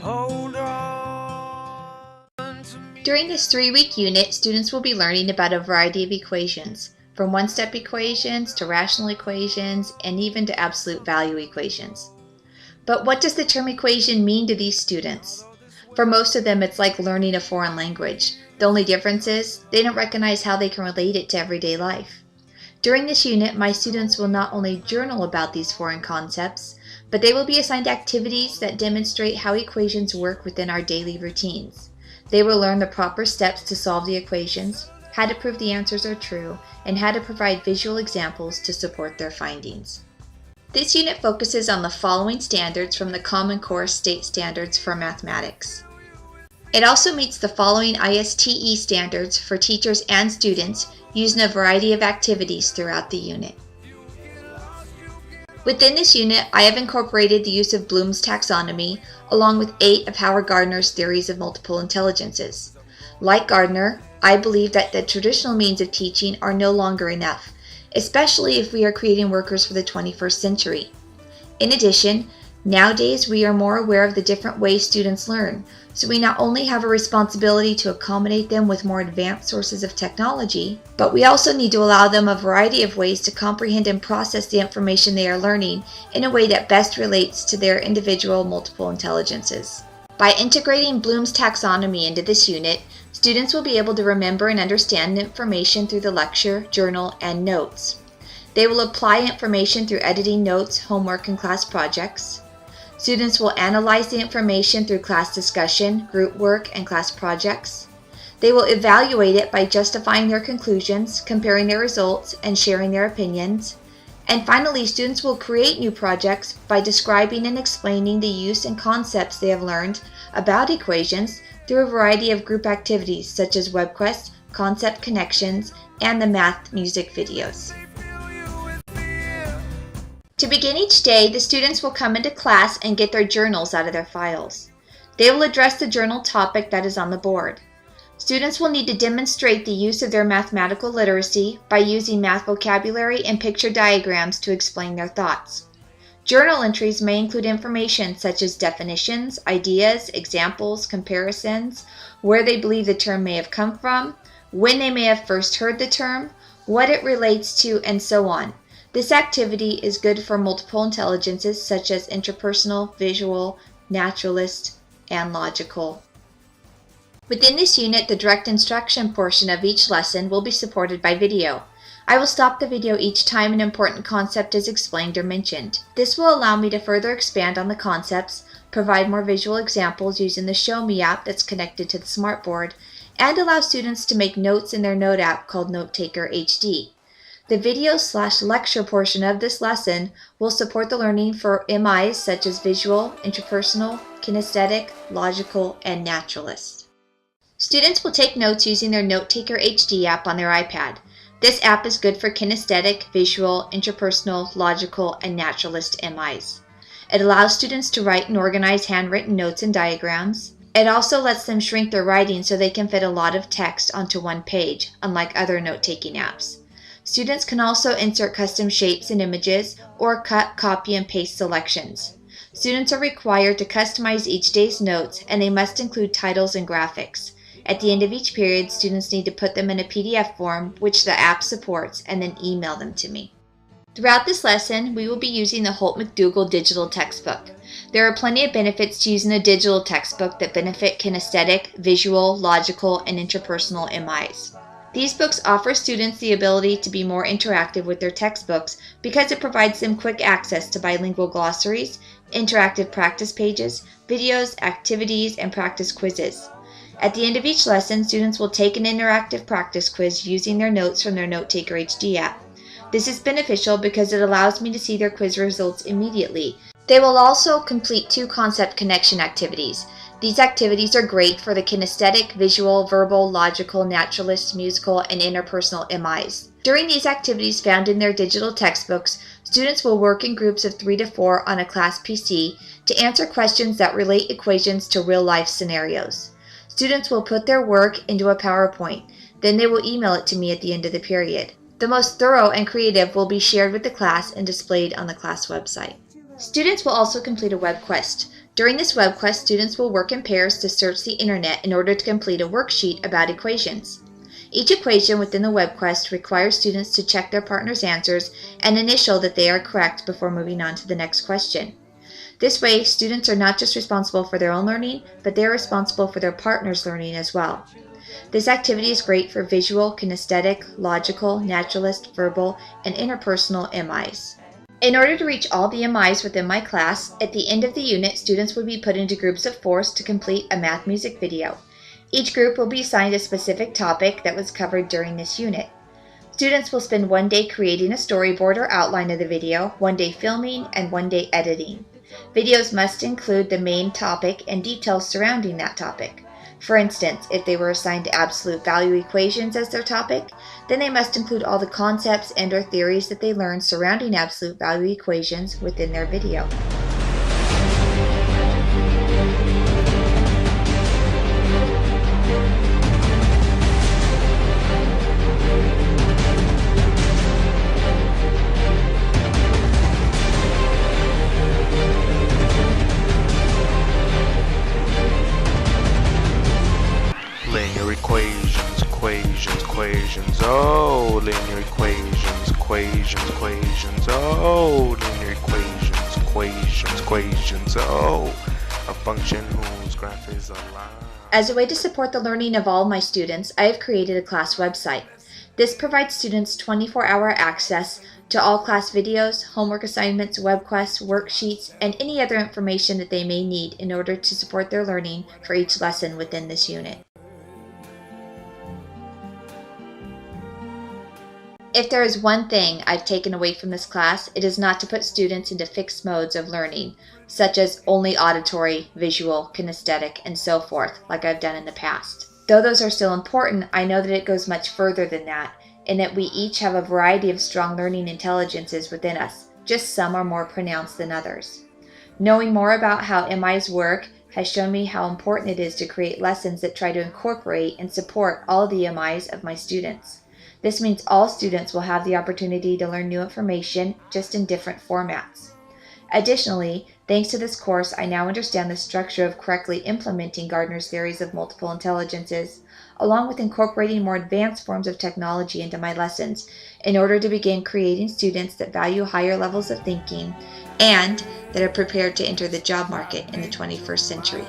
Hold on to me. During this 3-week unit, students will be learning about a variety of equations, from one-step equations to rational equations and even to absolute value equations. But what does the term equation mean to these students? For most of them, it's like learning a foreign language. The only difference is they don't recognize how they can relate it to everyday life. During this unit, my students will not only journal about these foreign concepts, but they will be assigned activities that demonstrate how equations work within our daily routines. They will learn the proper steps to solve the equations, how to prove the answers are true, and how to provide visual examples to support their findings. This unit focuses on the following standards from the Common Core State Standards for Mathematics. It also meets the following ISTE standards for teachers and students used in a variety of activities throughout the unit. Within this unit, I have incorporated the use of Bloom's taxonomy along with 8 of Howard Gardner's theories of multiple intelligences. Like Gardner, I believe that the traditional means of teaching are no longer enough, especially if we are creating workers for the 21st century. In addition, nowadays we are more aware of the different ways students learn, so we not only have a responsibility to accommodate them with more advanced sources of technology, but we also need to allow them a variety of ways to comprehend and process the information they are learning in a way that best relates to their individual multiple intelligences. By integrating Bloom's taxonomy into this unit, students will be able to remember and understand information through the lecture, journal, and notes. They will apply information through editing notes, homework, and class projects. Students will analyze the information through class discussion, group work, and class projects. They will evaluate it by justifying their conclusions, comparing their results, and sharing their opinions. And finally, students will create new projects by describing and explaining the use and concepts they have learned about equations through a variety of group activities such as WebQuest, concept connections, and the math music videos. To begin each day, the students will come into class and get their journals out of their files. They will address the journal topic that is on the board. Students will need to demonstrate the use of their mathematical literacy by using math vocabulary and picture diagrams to explain their thoughts. Journal entries may include information such as definitions, ideas, examples, comparisons, where they believe the term may have come from, when they may have first heard the term, what it relates to, and so on. This activity is good for multiple intelligences such as interpersonal, visual, naturalist, and logical. Within this unit, the direct instruction portion of each lesson will be supported by video. I will stop the video each time an important concept is explained or mentioned. This will allow me to further expand on the concepts, provide more visual examples using the Show Me app that's connected to the smartboard, and allow students to make notes in their note app called NoteTaker HD. The video/lecture portion of this lesson will support the learning for MIs such as visual, interpersonal, kinesthetic, logical, and naturalist. Students will take notes using their NoteTaker HD app on their iPad. This app is good for kinesthetic, visual, interpersonal, logical, and naturalist MIs. It allows students to write and organize handwritten notes and diagrams. It also lets them shrink their writing so they can fit a lot of text onto one page, unlike other note-taking apps. Students can also insert custom shapes and images or cut, copy, and paste selections. Students are required to customize each day's notes, and they must include titles and graphics. At the end of each period, students need to put them in a PDF form, which the app supports, and then email them to me. Throughout this lesson, we will be using the Holt-McDougall digital textbook. There are plenty of benefits to using a digital textbook that benefit kinesthetic, visual, logical, and interpersonal MIs. These books offer students the ability to be more interactive with their textbooks because it provides them quick access to bilingual glossaries, interactive practice pages, videos, activities, and practice quizzes. At the end of each lesson, students will take an interactive practice quiz using their notes from their NoteTaker HD app. This is beneficial because it allows me to see their quiz results immediately. They will also complete 2 concept connection activities. These activities are great for the kinesthetic, visual, verbal, logical, naturalist, musical, and interpersonal MIs. During these activities found in their digital textbooks, students will work in groups of 3 to 4 on a class PC to answer questions that relate equations to real-life scenarios. Students will put their work into a PowerPoint, then they will email it to me at the end of the period. The most thorough and creative will be shared with the class and displayed on the class website. Students will also complete a WebQuest. During this web quest, students will work in pairs to search the internet in order to complete a worksheet about equations. Each equation within the web quest requires students to check their partner's answers and initial that they are correct before moving on to the next question. This way, students are not just responsible for their own learning, but they are responsible for their partner's learning as well. This activity is great for visual, kinesthetic, logical, naturalist, verbal, and interpersonal MIs. In order to reach all the MIs within my class, at the end of the unit, students will be put into groups of 4 to complete a math music video. Each group will be assigned a specific topic that was covered during this unit. Students will spend 1 day creating a storyboard or outline of the video, 1 day filming, and 1 day editing. Videos must include the main topic and details surrounding that topic. For instance, if they were assigned absolute value equations as their topic, then they must include all the concepts and/or theories that they learned surrounding absolute value equations within their video. Linear equations, oh, linear equations, oh, linear equations, oh, a function whose graph is a line. As a way to support the learning of all my students, I have created a class website. This provides students 24-hour access to all class videos, homework assignments, web quests, worksheets, and any other information that they may need in order to support their learning for each lesson within this unit. If there is one thing I've taken away from this class, it is not to put students into fixed modes of learning, such as only auditory, visual, kinesthetic, and so forth, like I've done in the past. Though those are still important, I know that it goes much further than that, in that we each have a variety of strong learning intelligences within us, just some are more pronounced than others. Knowing more about how MIs work has shown me how important it is to create lessons that try to incorporate and support all the MIs of my students. This means all students will have the opportunity to learn new information, just in different formats. Additionally, thanks to this course, I now understand the structure of correctly implementing Gardner's theories of multiple intelligences, along with incorporating more advanced forms of technology into my lessons, in order to begin creating students that value higher levels of thinking and that are prepared to enter the job market in the 21st century.